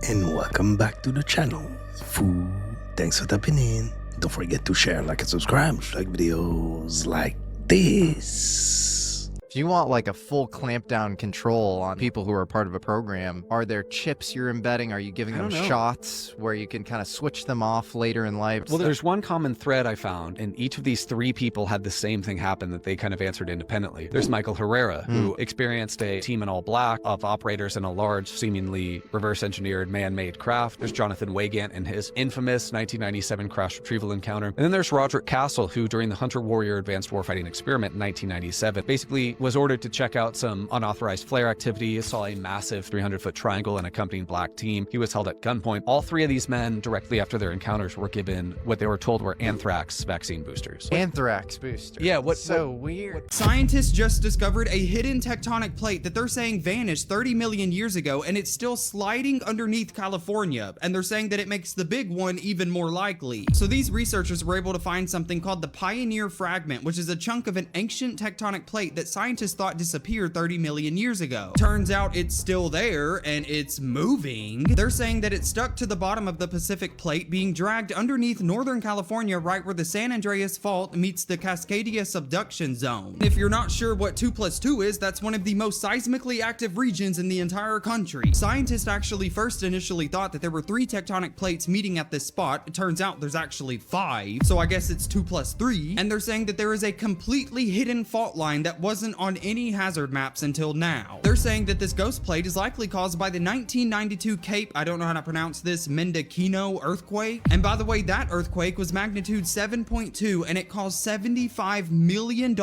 and welcome back to the channel. Foo, thanks for tapping in. Don't forget to share, like, and subscribe. Like videos like this. If you want like a full clampdown control on people who are part of a program, are there chips you're embedding? Are you giving them shots where you can kind of switch them off later in life? Well, there's one common thread I found, and each of these three people had the same thing happen that they kind of answered independently. There's Michael Herrera, who experienced a team in all black of operators in a large, seemingly reverse-engineered man-made craft. There's Jonathan Weygandt and his infamous 1997 crash retrieval encounter. And then there's Roderick Castle, who during the Hunter-Warrior Advanced Warfighting Experiment in 1997 basically was ordered to check out some unauthorized flare activity, saw a massive 300-foot triangle and accompanying black team. He was held at gunpoint. All three of these men, directly after their encounters, were given what they were told were anthrax vaccine boosters. Anthrax boosters. Yeah, weird. Scientists just discovered a hidden tectonic plate that they're saying vanished 30 million years ago, and it's still sliding underneath California, and they're saying that it makes the big one even more likely. So these researchers were able to find something called the Pioneer Fragment, which is a chunk of an ancient tectonic plate that scientists thought disappeared 30 million years ago. Turns out it's still there, and it's moving. They're saying that it's stuck to the bottom of the Pacific plate, being dragged underneath Northern California, right where the San Andreas Fault meets the Cascadia subduction zone. If you're not sure what 2 + 2 is, that's one of the most seismically active regions in the entire country. Scientists actually first initially thought that there were 3 tectonic plates meeting at this spot. It turns out there's actually 5, so I guess it's 2 + 3, and they're saying that there is a completely hidden fault line that wasn't on any hazard maps until now. They're saying that this ghost plate is likely caused by the 1992 Cape, I don't know how to pronounce this, Mendocino earthquake. And by the way, that earthquake was magnitude 7.2, and it caused $75 million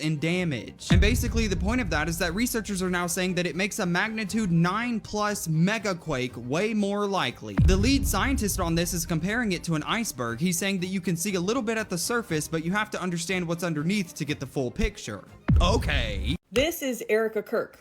in damage. And basically the point of that is that researchers are now saying that it makes a magnitude 9+ megaquake way more likely. The lead scientist on this is comparing it to an iceberg. He's saying that you can see a little bit at the surface, but you have to understand what's underneath to get the full picture. Okay. This is Erika Kirk.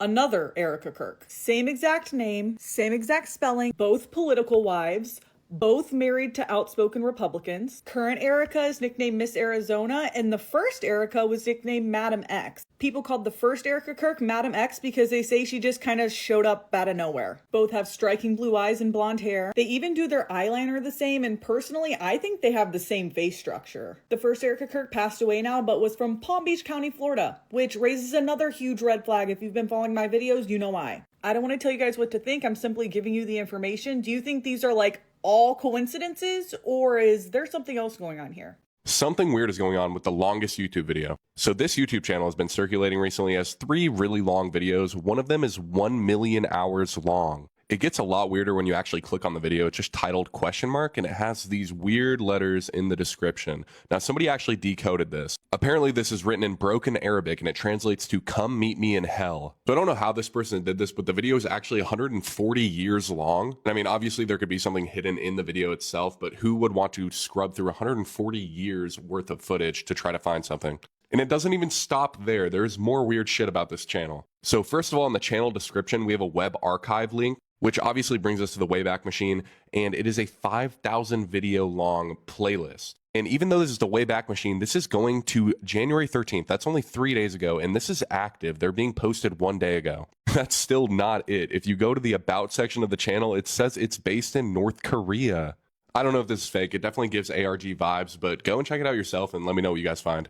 Another Erika Kirk. Same exact name, same exact spelling, both political wives, both married to outspoken Republicans. Current Erika is nicknamed Miss Arizona, and the first Erika was nicknamed Madam X. People called the first Erika Kirk Madam X because they say she just kind of showed up out of nowhere. Both have striking blue eyes and blonde hair. They even do their eyeliner the same, and personally, I think they have the same face structure. The first Erika Kirk passed away now, but was from Palm Beach County, Florida, which raises another huge red flag. If you've been following my videos, you know why. I don't want to tell you guys what to think. I'm simply giving you the information. Do you think these are like all coincidences, or is there something else going on here? Something weird is going on with the longest YouTube video. So this YouTube channel has been circulating recently as 3 really long videos. One of them is 1 million hours long. It gets a lot weirder when you actually click on the video. It's just titled ? And it has these weird letters in the description. Now, somebody actually decoded this. Apparently, this is written in broken Arabic, and it translates to "come meet me in hell." So I don't know how this person did this, but the video is actually 140 years long. And I mean, obviously, there could be something hidden in the video itself, but who would want to scrub through 140 years worth of footage to try to find something? And it doesn't even stop there. There's more weird shit about this channel. So first of all, in the channel description, we have a web archive link, which obviously brings us to the Wayback Machine, and it is a 5,000 video long playlist. And even though this is the Wayback Machine, this is going to January 13th. That's only 3 days ago, and this is active. They're being posted 1 day ago. That's still not it. If you go to the About section of the channel, it says it's based in North Korea. I don't know if this is fake. It definitely gives ARG vibes, but go and check it out yourself and let me know what you guys find.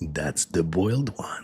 That's the boiled one.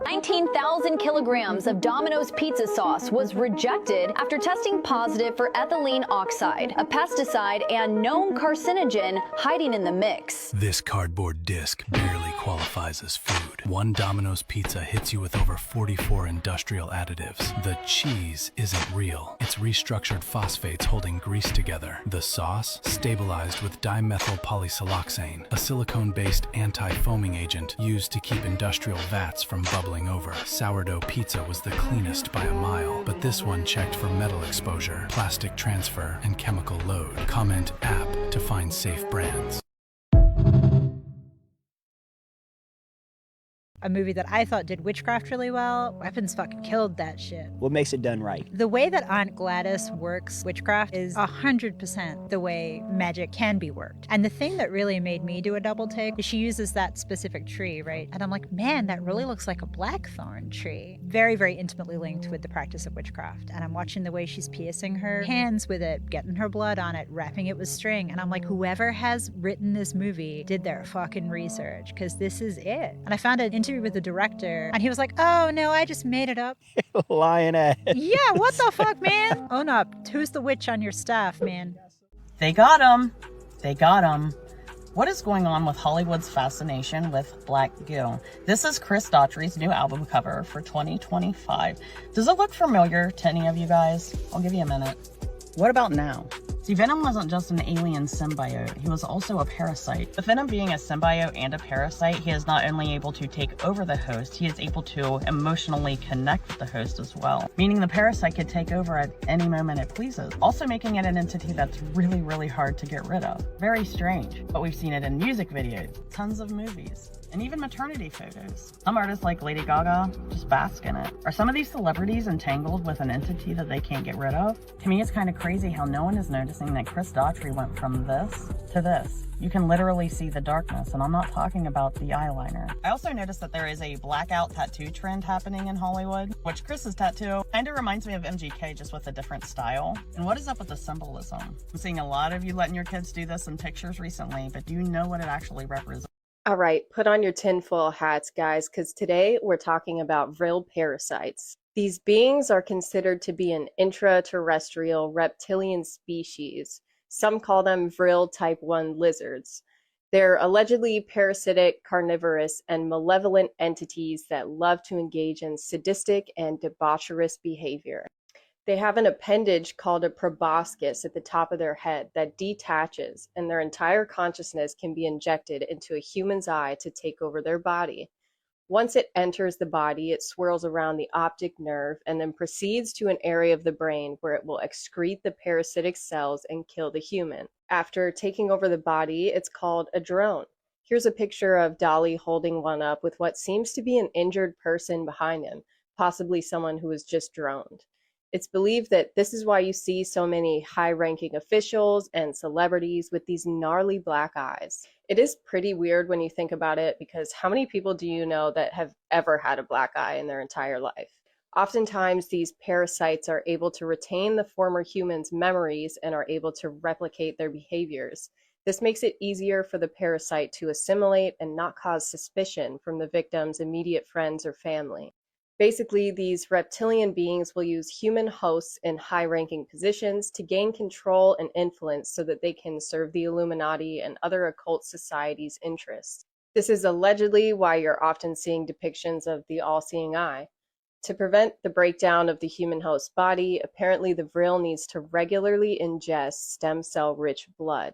$19,000 kilograms of Domino's pizza sauce was rejected after testing positive for ethylene oxide, a pesticide and known carcinogen hiding in the mix. This cardboard disc barely qualifies as food. One Domino's pizza hits you with over 44 industrial additives. The cheese isn't real. It's restructured phosphates holding grease together. The sauce, stabilized with dimethyl polysiloxane, a silicone-based anti-foaming agent used to keep industrial vats from bubbling over. Sourdough pizza was the cleanest by a mile, but this one checked for metal exposure, plastic transfer, and chemical load. Comment app to find safe brands. A movie that I thought did Witchcraft really well. Weapons fucking killed that shit. What makes it done right? The way that Aunt Gladys works Witchcraft is 100% the way magic can be worked. And the thing that really made me do a double take is she uses that specific tree, right? And I'm like, man, that really looks like a blackthorn tree. Very, very intimately linked with the practice of witchcraft. And I'm watching the way she's piercing her hands with it, getting her blood on it, wrapping it with string. And I'm like, whoever has written this movie did their fucking research, because this is it. And I found an interview with the director, and he was like, oh no, I just made it up. Lying ass. Yeah, what the fuck, man? Own up. Who's the witch on your staff, man? They got him. They got him. What is going on with Hollywood's fascination with black goo? This is Chris Daughtry's new album cover for 2025. Does it look familiar to any of you guys? I'll give you a minute. What about now? See, Venom wasn't just an alien symbiote, he was also a parasite. With Venom being a symbiote and a parasite, he is not only able to take over the host, he is able to emotionally connect with the host as well. Meaning the parasite could take over at any moment it pleases. Also making it an entity that's really, really hard to get rid of. Very strange, but we've seen it in music videos, tons of movies, and even maternity photos. Some artists like Lady Gaga just bask in it. Are some of these celebrities entangled with an entity that they can't get rid of? To me, it's kind of crazy how no one is noticing that Chris Daughtry went from this to this. You can literally see the darkness, and I'm not talking about the eyeliner. I also noticed that there is a blackout tattoo trend happening in Hollywood, which Chris's tattoo kind of reminds me of MGK, just with a different style. And what is up with the symbolism? I'm seeing a lot of you letting your kids do this in pictures recently, but do you know what it actually represents? All right, put on your tinfoil hats, guys, because today we're talking about Vril parasites. These beings are considered to be an intraterrestrial reptilian species. Some call them Vril type 1 lizards. They're allegedly parasitic, carnivorous, and malevolent entities that love to engage in sadistic and debaucherous behavior. They have an appendage called a proboscis at the top of their head that detaches, and their entire consciousness can be injected into a human's eye to take over their body. Once it enters the body, it swirls around the optic nerve and then proceeds to an area of the brain where it will excrete the parasitic cells and kill the human. After taking over the body, it's called a drone. Here's a picture of Dolly holding one up with what seems to be an injured person behind him, possibly someone who was just droned. It's believed that this is why you see so many high-ranking officials and celebrities with these gnarly black eyes. It is pretty weird when you think about it, because how many people do you know that have ever had a black eye in their entire life? Oftentimes, these parasites are able to retain the former human's memories and are able to replicate their behaviors. This makes it easier for the parasite to assimilate and not cause suspicion from the victim's immediate friends or family. Basically, these reptilian beings will use human hosts in high-ranking positions to gain control and influence so that they can serve the Illuminati and other occult societies' interests. This is allegedly why you're often seeing depictions of the all-seeing eye. To prevent the breakdown of the human host body, apparently the Vril needs to regularly ingest stem cell-rich blood.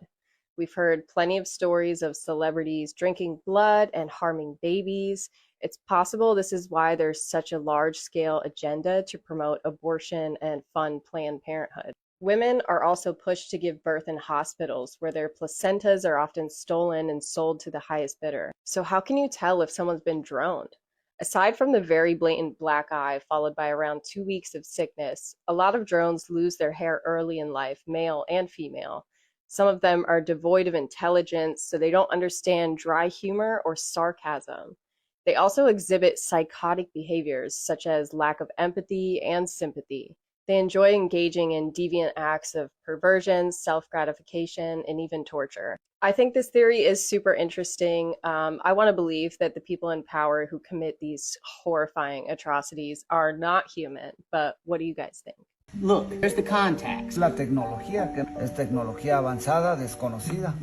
We've heard plenty of stories of celebrities drinking blood and harming babies. It's possible this is why there's such a large-scale agenda to promote abortion and fund Planned Parenthood. Women are also pushed to give birth in hospitals, where their placentas are often stolen and sold to the highest bidder. So how can you tell if someone's been droned? Aside from the very blatant black eye, followed by around 2 weeks of sickness, a lot of drones lose their hair early in life, male and female. Some of them are devoid of intelligence, so they don't understand dry humor or sarcasm. They also exhibit psychotic behaviors, such as lack of empathy and sympathy. They enjoy engaging in deviant acts of perversion, self-gratification, and even torture. I think this theory is super interesting. I want to believe that the people in power who commit these horrifying atrocities are not human, but what do you guys think? Look, there's the contacts. La tecnología que es tecnología avanzada, desconocida,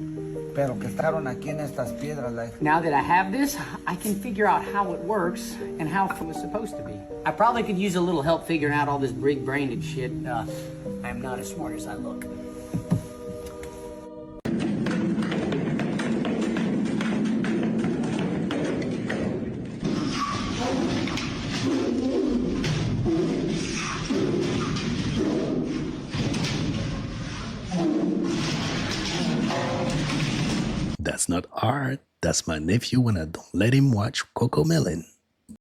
pero que estaron aquí en estas piedras. Now that I have this, I can figure out how it works and how it was supposed to be. I probably could use a little help figuring out all this big-brained shit. I'm not as smart as I look. That's not art. That's my nephew when I don't let him watch Cocomelon.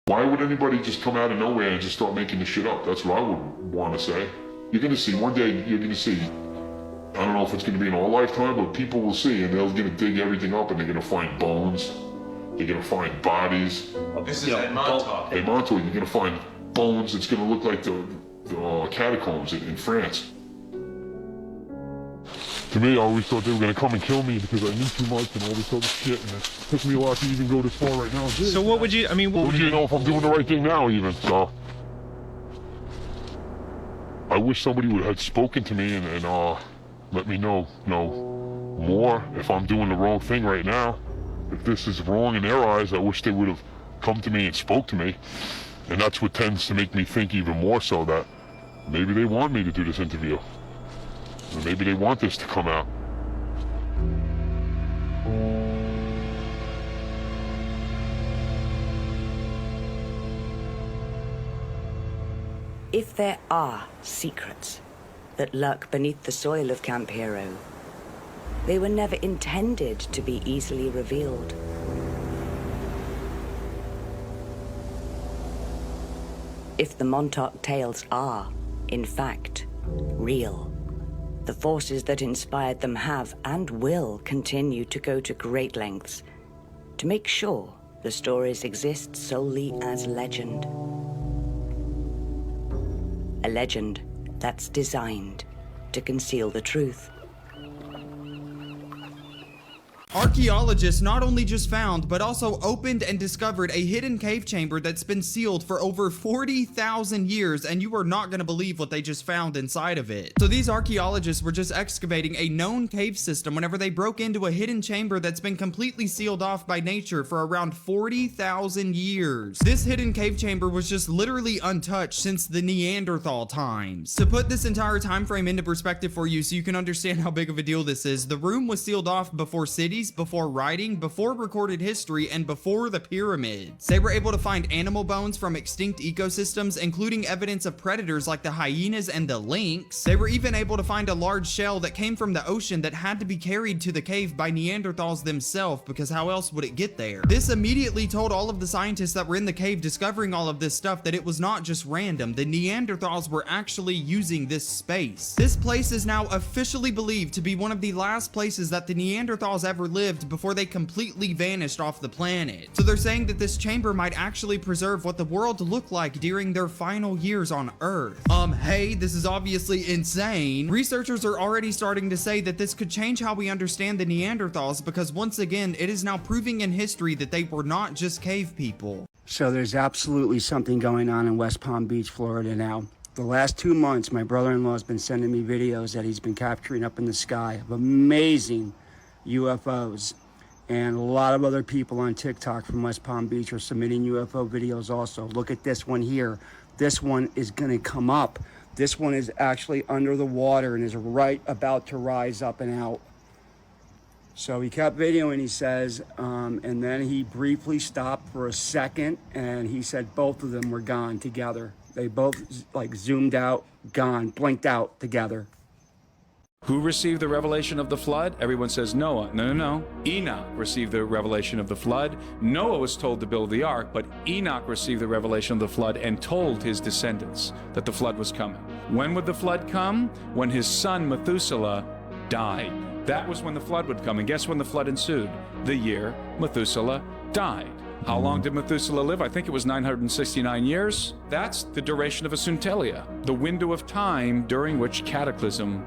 Why would anybody just come out of nowhere and just start making this shit up? That's what I would want to say. You're going to see, one day you're going to see, I don't know if it's going to be in our lifetime, but people will see and they're going to dig everything up and they're going to find bones. They're going to find bodies. This is at Montauk. At Montauk, you're going to find bones. It's going to look like the catacombs in France. To me, I always thought they were going to come and kill me because I knew too much and all this other shit, and it took me a lot to even go this far right now. So what would you, I mean, what would you know if I'm doing the right thing now even, so. I wish somebody would have spoken to me and let me know more if I'm doing the wrong thing right now. If this is wrong in their eyes, I wish they would have come to me and spoke to me. And that's what tends to make me think even more so that maybe they want me to do this interview. Or maybe they want this to come out. If there are secrets that lurk beneath the soil of Camp Hero, they were never intended to be easily revealed. If the Montauk tales are, in fact, real, the forces that inspired them have and will continue to go to great lengths to make sure the stories exist solely as legend. A legend that's designed to conceal the truth. Archaeologists not only just found, but also opened and discovered a hidden cave chamber that's been sealed for over 40,000 years, and you are not going to believe what they just found inside of it. So these archaeologists were just excavating a known cave system whenever they broke into a hidden chamber that's been completely sealed off by nature for around 40,000 years. This hidden cave chamber was just literally untouched since the Neanderthal times. To put this entire time frame into perspective for you so you can understand how big of a deal this is, the room was sealed off before cities, before writing, before recorded history, and before the pyramids. They were able to find animal bones from extinct ecosystems, including evidence of predators like the hyenas and the lynx. They were even able to find a large shell that came from the ocean that had to be carried to the cave by Neanderthals themselves, because how else would it get there? This immediately told all of the scientists that were in the cave discovering all of this stuff that it was not just random. The Neanderthals were actually using this space. This place is now officially believed to be one of the last places that the Neanderthals ever lived before they completely vanished off the planet. So they're saying that this chamber might actually preserve what the world looked like during their final years on Earth. Hey, this is obviously insane. Researchers are already starting to say that this could change how we understand the Neanderthals, because once again, it is now proving in history that they were not just cave people. So there's absolutely something going on in West Palm Beach, Florida now. The last 2 months, my brother-in-law has been sending me videos that he's been capturing up in the sky of amazing UFOs, and a lot of other people on TikTok from West Palm Beach are submitting UFO videos also. Look at this one here. This one is gonna come up. This one is actually under the water and is right about to rise up and out. So he kept videoing, he says, and then he briefly stopped for a second and he said both of them were gone together. They both like zoomed out, gone, blinked out together. Who received the revelation of the flood? Everyone says Noah. No. Enoch received the revelation of the flood. Noah was told to build the ark, but Enoch received the revelation of the flood and told his descendants that the flood was coming. When would the flood come? When his son Methuselah died. That was when the flood would come. And guess when the flood ensued? The year Methuselah died. How long did Methuselah live? I think it was 969 years. That's the duration of a centennial, the window of time during which cataclysm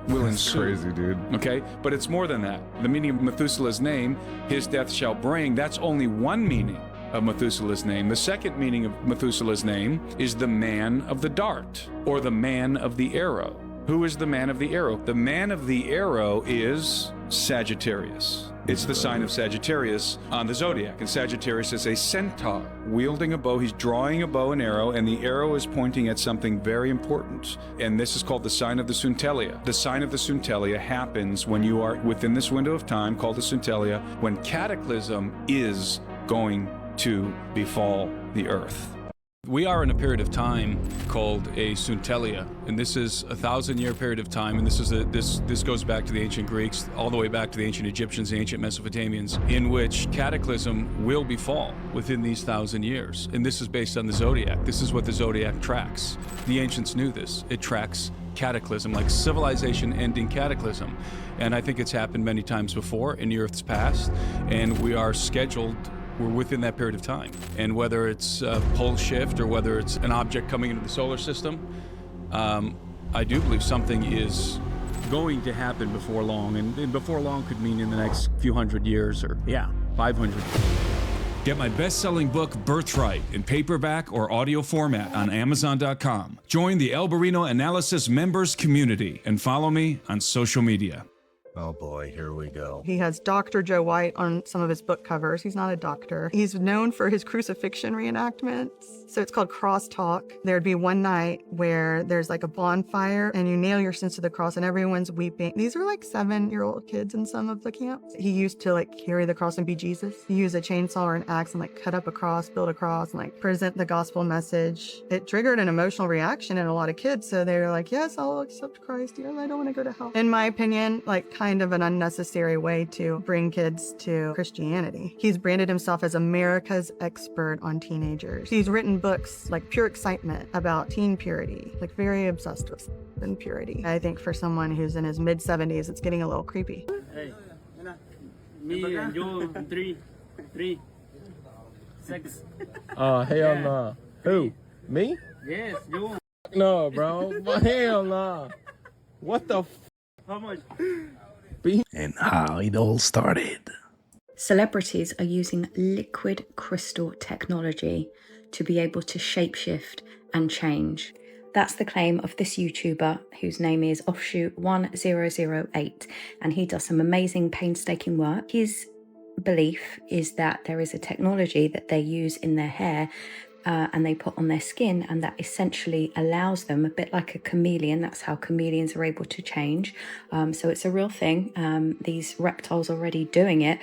will ensue. That's crazy, dude. Okay, but it's more than that. The meaning of Methuselah's name, his death shall bring, that's only one meaning of Methuselah's name. The second meaning of Methuselah's name is the man of the dart, or the man of the arrow. Who is the man of the arrow? The man of the arrow is Sagittarius. It's the sign of Sagittarius on the zodiac, and Sagittarius is a centaur wielding a bow. He's drawing a bow and arrow, and the arrow is pointing at something very important, and this is called the sign of the Suntelia. The sign of the Suntelia happens when you are within this window of time called the Suntelia, when cataclysm is going to befall the earth. We are in a period of time called a Suntelia, and this is a 1,000-year period of time, and this goes back to the ancient Greeks, all the way back to the ancient Egyptians, the ancient Mesopotamians, in which cataclysm will befall within these 1,000 years. And this is based on the zodiac. This is what the zodiac tracks. The ancients knew this. It tracks cataclysm, like civilization ending cataclysm. And I think it's happened many times before in the Earth's past, and we are scheduled. We're within that period of time. And whether it's a pole shift or whether it's an object coming into the solar system, I do believe something is going to happen before long. And before long could mean in the next few hundred years, or 500. Get my best-selling book, Birthright, in paperback or audio format on Amazon.com. Join the El Barrino Analysis members community and follow me on social media. Oh boy, here we go. He has Dr. Joe White on some of his book covers. He's not a doctor. He's known for his crucifixion reenactments. So it's called Crosstalk. There'd be one night where there's like a bonfire and you nail your sins to the cross and everyone's weeping. These are like 7-year-old kids in some of the camps. He used to like carry the cross and be Jesus. He used a chainsaw or an axe and like cut up a cross, build a cross, and like present the gospel message. It triggered an emotional reaction in a lot of kids. So they were like, yes, I'll accept Christ. Yes, I don't want to go to hell. In my opinion, like kind of an unnecessary way to bring kids to Christianity. He's branded himself as America's expert on teenagers. He's written books like Pure Excitement about teen purity, like very obsessed with purity. I think for someone who's in his mid-70s, it's getting a little creepy. Hey, me and you, 3, 6. Oh, hell no. Who? Me? Yes, you. No, bro. Hell no. What the How much? And how it all started. Celebrities are using liquid crystal technology to be able to shapeshift and change. That's the claim of this YouTuber whose name is Offshoot1008, and he does some amazing painstaking work. His belief is that there is a technology that they use in their hair and they put on their skin, and that essentially allows them, a bit like a chameleon, that's how chameleons are able to change. So it's a real thing. These reptiles are already doing it.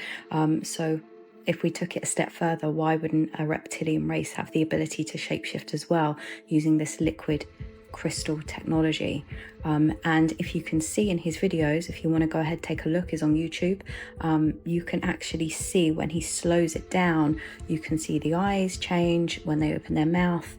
So if we took it a step further, why wouldn't a reptilian race have the ability to shapeshift as well using this liquid crystal technology? And if you can see in his videos, if you want to go ahead, take a look, is on YouTube, you can actually see when he slows it down, you can see the eyes change when they open their mouth,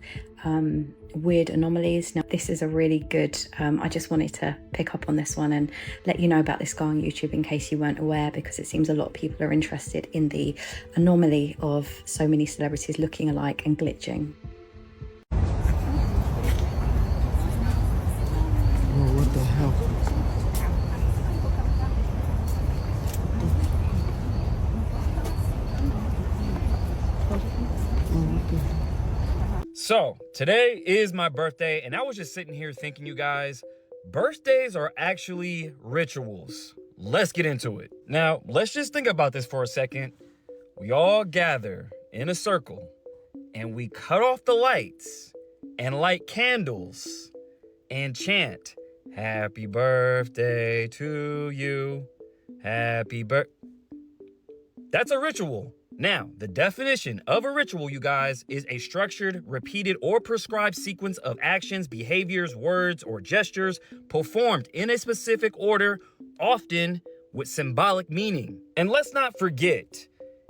weird anomalies. Now this is a really good, I just wanted to pick up on this one and let you know about this guy on YouTube in case you weren't aware, because it seems a lot of people are interested in the anomaly of so many celebrities looking alike and glitching. What the hell? So, today is my birthday, and I was just sitting here thinking, you guys, birthdays are actually rituals. Let's get into it. Now, let's just think about this for a second. We all gather in a circle, and we cut off the lights and light candles and chant, "Happy birthday to you. Happy birthday." That's a ritual. Now, the definition of a ritual, you guys, is a structured, repeated, or prescribed sequence of actions, behaviors, words, or gestures performed in a specific order, often with symbolic meaning. And let's not forget,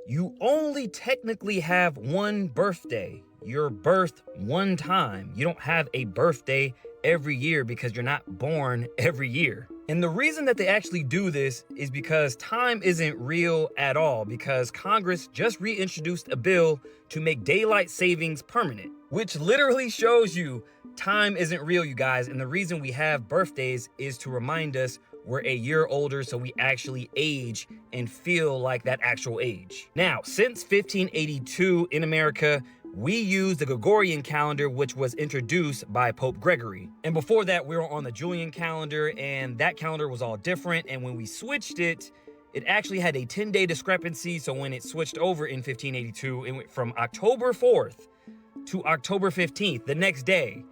you only technically have one birthday. You're birthed one time. You don't have a birthday every year because you're not born every year. And the reason that they actually do this is because time isn't real at all, because Congress just reintroduced a bill to make daylight savings permanent, which literally shows you time isn't real, you guys. And the reason we have birthdays is to remind us we're a year older, so we actually age and feel like that actual age. Now, since 1582 in America, we use the Gregorian calendar, which was introduced by Pope Gregory. And before that, we were on the Julian calendar, and that calendar was all different. And when we switched it, it actually had a 10-day discrepancy. So when it switched over in 1582, it went from October 4th to October 15th, the next day.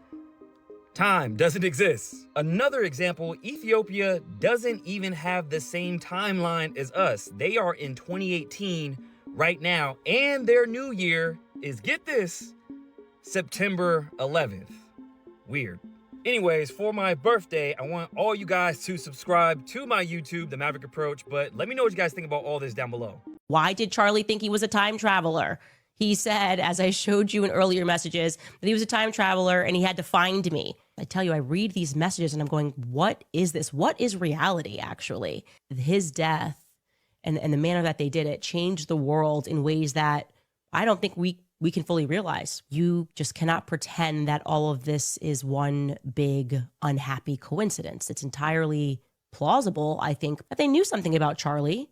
Time doesn't exist. Another example, Ethiopia doesn't even have the same timeline as us. They are in 2018 right now, and their new year is, get this, September 11th. Weird. Anyways, for my birthday, I want all you guys to subscribe to my YouTube, The Maverick Approach, but let me know what you guys think about all this down below. Why did Charlie think he was a time traveler? He said, as I showed you in earlier messages, that he was a time traveler and he had to find me. I tell you, I read these messages and I'm going, what is this? What is reality, actually? His death and the manner that they did it changed the world in ways that I don't think we can fully realize. You just cannot pretend that all of this is one big unhappy coincidence. It's entirely plausible, I think, that they knew something about Charlie.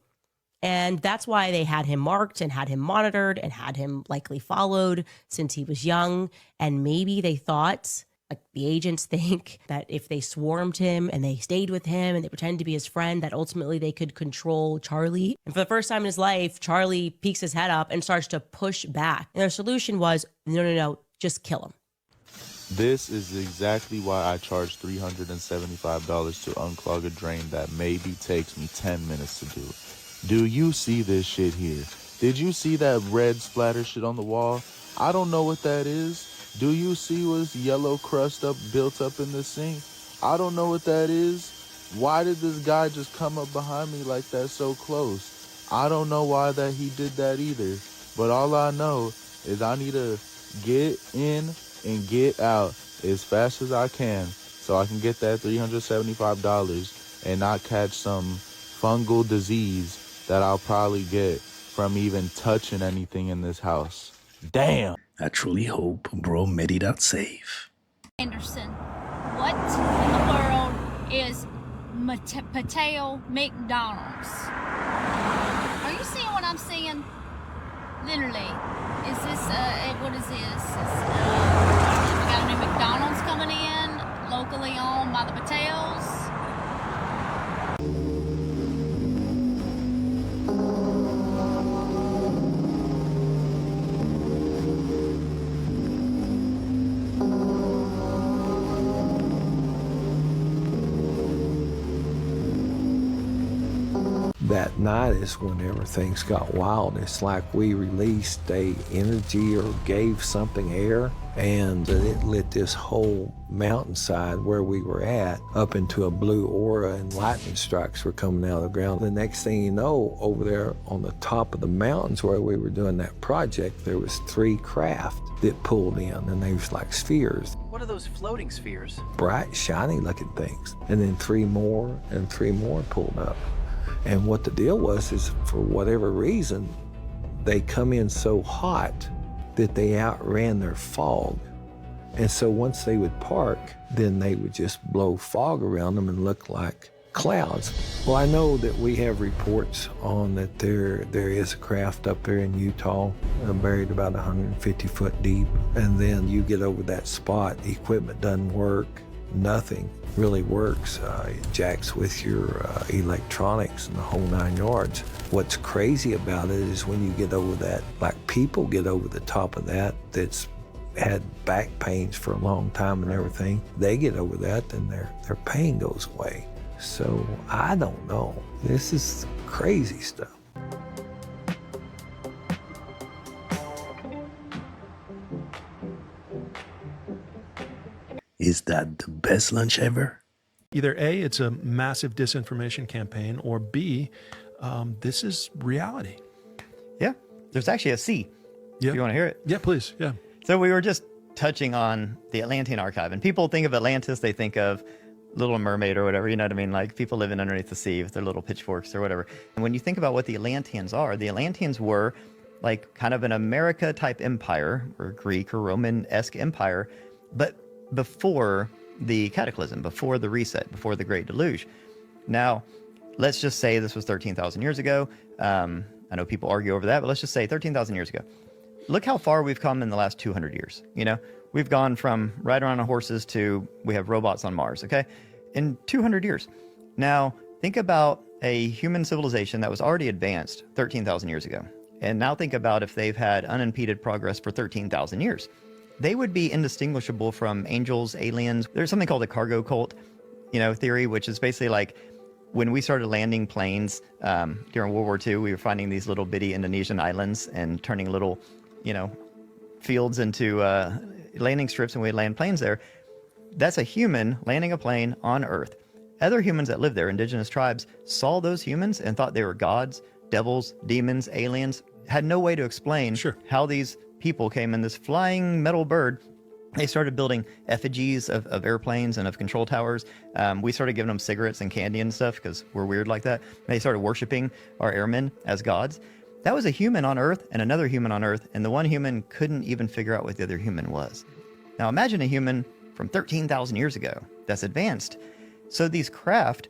And that's why they had him marked and had him monitored and had him likely followed since he was young. And maybe they thought, like the agents think, that if they swarmed him and they stayed with him and they pretended to be his friend, that ultimately they could control Charlie. And for the first time in his life, Charlie peeks his head up and starts to push back. And their solution was, no, just kill him. This is exactly why I charge $375 to unclog a drain that maybe takes me 10 minutes to do. Do you see this shit here? Did you see that red splatter shit on the wall? I don't know what that is. Do you see what's yellow crust built up in the sink? I don't know what that is. Why did this guy just come up behind me like that so close? I don't know why that he did that either. But all I know is I need to get in and get out as fast as I can so I can get that $375 and not catch some fungal disease that I'll probably get from even touching anything in this house. Damn. I truly hope bro made it out safe. Anderson, what in the world is Mateo McDonald's? Are you seeing what I'm seeing? Literally. Is this, what is this? We got a new McDonald's coming in, locally owned by the Mateos. That night is whenever things got wild. It's like we released a energy or gave something air, and it lit this whole mountainside where we were at up into a blue aura, and lightning strikes were coming out of the ground. The next thing you know, over there on the top of the mountains where we were doing that project, there was 3 craft that pulled in, and they was like spheres. What are those floating spheres? Bright, shiny looking things. And then 3 more and 3 more pulled up. And what the deal was is, for whatever reason, they come in so hot that they outran their fog. And so once they would park, then they would just blow fog around them and look like clouds. Well, I know that we have reports on that there is a craft up there in Utah, buried about 150 foot deep. And then you get over that spot, the equipment doesn't work, nothing really works. It jacks with your electronics and the whole 9 yards. What's crazy about it is when you get over that, like people get over the top of that, that's had back pains for a long time and everything, they get over that, then their pain goes away. So I don't know. This is crazy stuff. Is that the best lunch ever? Either A, it's a massive disinformation campaign, or B, this is reality. Yeah, there's actually a C. Yeah. If you want to hear it? Yeah, please. Yeah. So we were just touching on the Atlantean archive, and people think of Atlantis, they think of Little Mermaid or whatever, you know what I mean? Like people living underneath the sea with their little pitchforks or whatever. And when you think about what the Atlanteans are, the Atlanteans were like kind of an America type empire, or Greek or Roman-esque empire, but before the cataclysm, before the reset, before the Great Deluge. Now, let's just say this was 13,000 years ago. I know people argue over that, but let's just say 13,000 years ago. Look how far we've come in the last 200 years. You know, we've gone from riding around on horses to we have robots on Mars, okay? In 200 years. Now, think about a human civilization that was already advanced 13,000 years ago. And now think about if they've had unimpeded progress for 13,000 years. They would be indistinguishable from angels, aliens. There's something called the cargo cult, theory, which is basically like when we started landing planes during World War II, we were finding these little bitty Indonesian islands and turning little, fields into landing strips, and we'd land planes there. That's a human landing a plane on Earth. Other humans that lived there, indigenous tribes, saw those humans and thought they were gods, devils, demons, aliens, had no way to explain how these people came in this flying metal bird. They started building effigies of airplanes and of control towers. We started giving them cigarettes and candy and stuff because we're weird like that. They started worshiping our airmen as gods. That was a human on Earth and another human on Earth, and the one human couldn't even figure out what the other human was. Now imagine a human from 13,000 years ago that's advanced. So these craft,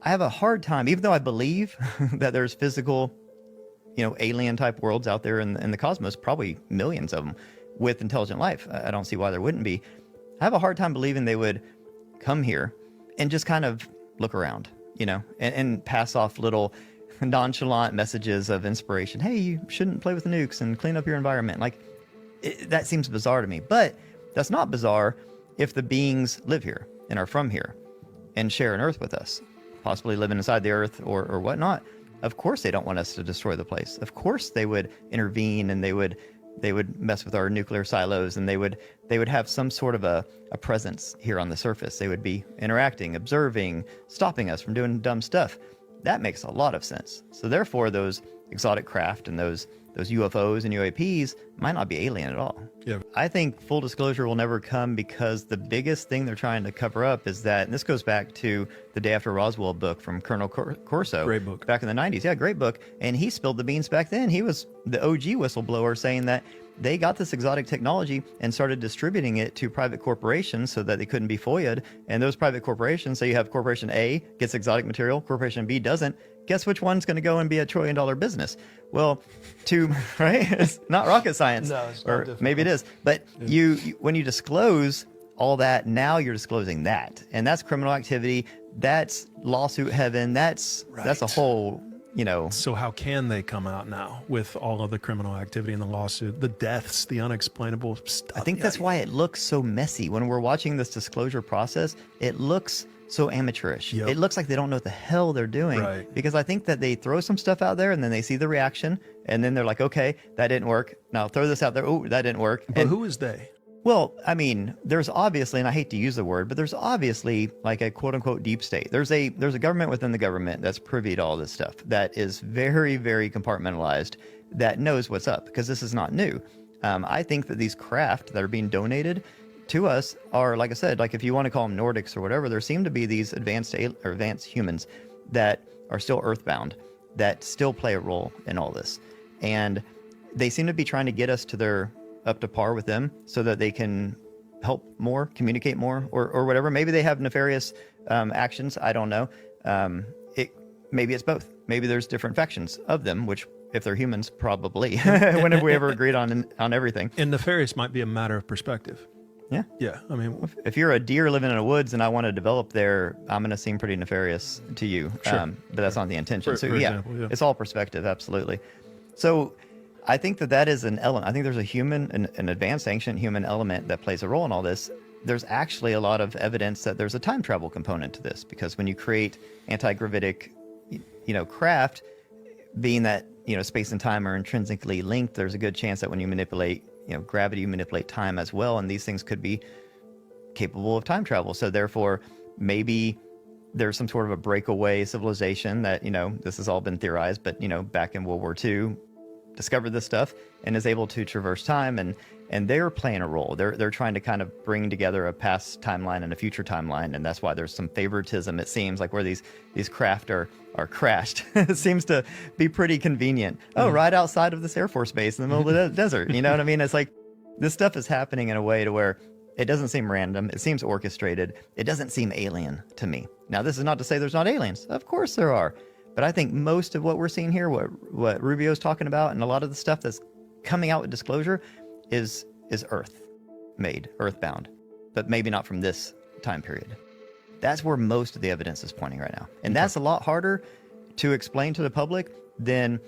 I have a hard time, even though I believe that there's physical, alien type worlds out there in the cosmos, probably millions of them with intelligent life. I don't see why there wouldn't be. I have a hard time believing they would come here and just kind of look around, and pass off little nonchalant messages of inspiration. Hey, you shouldn't play with the nukes and clean up your environment. That seems bizarre to me, but that's not bizarre if the beings live here and are from here and share an Earth with us, possibly living inside the Earth or whatnot. Of course they don't want us to destroy the place. Of course they would intervene, and they would mess with our nuclear silos, and they would have some sort of a presence here on the surface. They would be interacting, observing, stopping us from doing dumb stuff. That makes a lot of sense. So therefore, those exotic craft and those UFOs and UAPs might not be alien at all. Yeah. I think full disclosure will never come because the biggest thing they're trying to cover up is that, and this goes back to the Day After Roswell book from Colonel Corso. Great book. Back in the 90s. Yeah, great book. And he spilled the beans back then. He was the OG whistleblower saying that they got this exotic technology and started distributing it to private corporations so that they couldn't be FOIA'd. And those private corporations, say you have Corporation A gets exotic material, Corporation B doesn't. Guess which one's going to go and be $1 trillion business? Well, right? It's not rocket science. No, it's not or difficult. maybe it is. But you when you disclose all that, now you're disclosing that. And that's criminal activity. That's lawsuit heaven. That's a whole, So how can they come out now with all of the criminal activity in the lawsuit, the deaths, the unexplainable stuff? I think that's why it looks so messy. When we're watching this disclosure process, it looks so amateurish. Yep. It looks like they don't know what the hell they're doing. Right. Because I think that they throw some stuff out there and then they see the reaction and then they're like, okay, that didn't work. Now throw this out there. Oh, that didn't work. But who is they? Well, I mean, there's obviously, and I hate to use the word, but there's obviously like a quote unquote deep state. There's a government within the government that's privy to all this stuff that is very, very compartmentalized, that knows what's up because this is not new. I think that these craft that are being donated to us are, like I said, like if you want to call them Nordics or whatever, there seem to be these advanced humans that are still earthbound that still play a role in all this. And they seem to be trying to get us to up to par with them so that they can help more, communicate more, or whatever. Maybe they have nefarious actions. I don't know. Maybe it's both. Maybe there's different factions of them, which if they're humans, probably. When have we ever agreed on everything? And nefarious might be a matter of perspective. Yeah. Yeah. I mean, if you're a deer living in the woods and I want to develop there, I'm going to seem pretty nefarious to you. Sure. But that's not the intention. For example, yeah. It's all perspective. Absolutely. So I think that is an element. I think there's a human, an advanced ancient human element that plays a role in all this. There's actually a lot of evidence that there's a time travel component to this because when you create anti-gravitic, craft, being that, space and time are intrinsically linked, there's a good chance that when you manipulate gravity, you manipulate time as well, and these things could be capable of time travel. So therefore, maybe there's some sort of a breakaway civilization that, this has all been theorized, but, back in World War II, discovered this stuff and is able to traverse time, and they're playing a role. They're trying to kind of bring together a past timeline and a future timeline, and that's why there's some favoritism, it seems, like where these craft are crashed. It seems to be pretty convenient. Oh, right outside of this Air Force base in the middle of the desert. You know what I mean? It's like this stuff is happening in a way to where It doesn't seem random. It seems orchestrated. It doesn't seem alien to me. Now, this is not to say there's not aliens. Of course there are. But I think most of what we're seeing here, what Rubio's talking about, and a lot of the stuff that's coming out with disclosure is Earth-made, Earthbound. But maybe not from this time period. That's where most of the evidence is pointing right now. And that's a lot harder to explain to the public than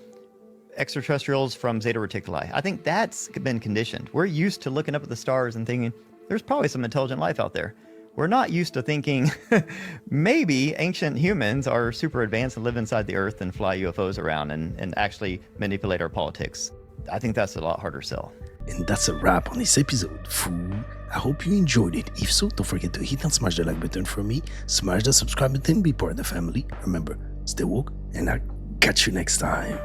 extraterrestrials from Zeta Reticuli. I think that's been conditioned. We're used to looking up at the stars and thinking, there's probably some intelligent life out there. We're not used to thinking maybe ancient humans are super advanced and live inside the Earth and fly UFOs around and actually manipulate our politics. I think that's a lot harder sell. And that's a wrap on this episode, fool. I hope you enjoyed it. If so, don't forget to hit and smash the like button for me, smash the subscribe button, be part of the family. Remember, stay woke, and I'll catch you next time.